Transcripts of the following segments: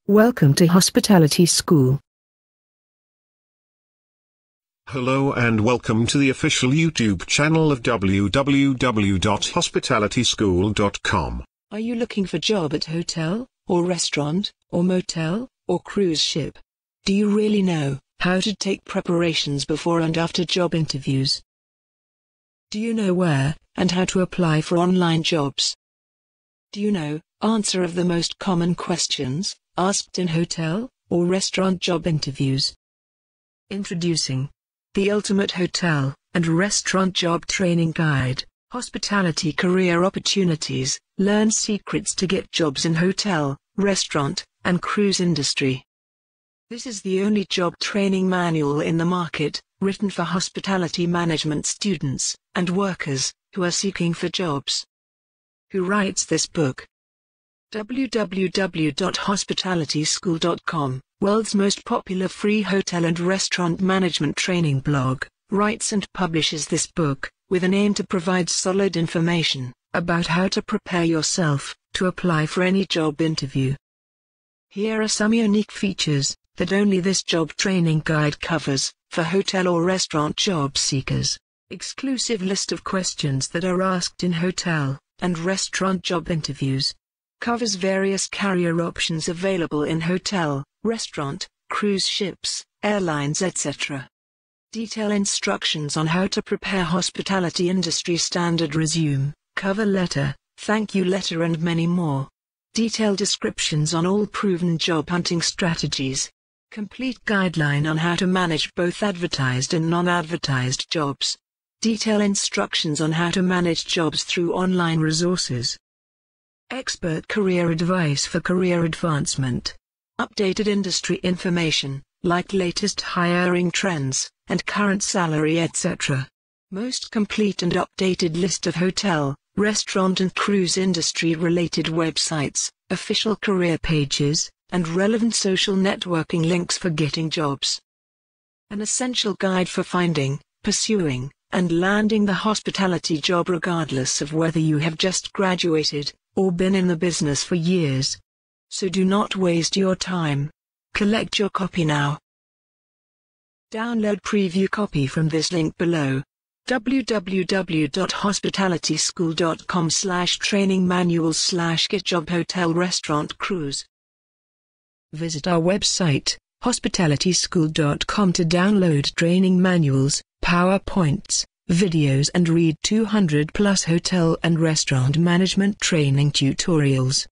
Welcome to Hospitality School. Hello and welcome to the official YouTube channel of www.hospitalityschool.com. Are you looking for a job at hotel, or restaurant, or motel, or cruise ship? Do you really know how to take preparations before and after job interviews? Do you know where and how to apply for online jobs? Do you know answer of the most common questions asked in hotel or restaurant job interviews? Introducing the ultimate hotel and restaurant job training guide, Hospitality Career Opportunities. Learn secrets to get jobs in hotel, restaurant, and cruise industry. This is the only job training manual in the market, written for hospitality management students and workers who are seeking for jobs. Who writes this book? www.hospitalityschool.com, world's most popular free hotel and restaurant management training blog, writes and publishes this book, with an aim to provide solid information about how to prepare yourself to apply for any job interview. Here are some unique features that only this job training guide covers for hotel or restaurant job seekers. Exclusive list of questions that are asked in hotel and restaurant job interviews. Covers various career options available in hotel, restaurant, cruise ships, airlines, etc. Detail instructions on how to prepare hospitality industry standard resume, cover letter, thank you letter and many more. Detailed descriptions on all proven job hunting strategies. Complete guideline on how to manage both advertised and non-advertised jobs. Detail instructions on how to manage jobs through online resources. Expert career advice for career advancement. Updated industry information, like latest hiring trends, and current salary etc. Most complete and updated list of hotel, restaurant and cruise industry related websites, official career pages, and relevant social networking links for getting jobs. An essential guide for finding, pursuing, and landing the hospitality job regardless of whether you have just graduated or been in the business for years. So do not waste your time. Collect your copy now. Download preview copy from this link below. www.hospitalityschool.com/training manuals/get job hotel restaurant cruise. Visit our website, hospitalityschool.com, to download training manuals, PowerPoints, videos and read 200+ hotel and restaurant management training tutorials.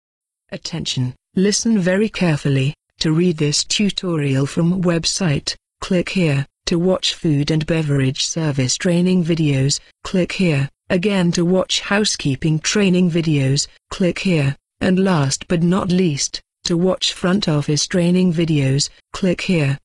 Attention, listen very carefully. To read this tutorial from website, click here. To watch food and beverage service training videos, click here. Again, to watch housekeeping training videos, click here. And last but not least, to watch front office training videos, click here.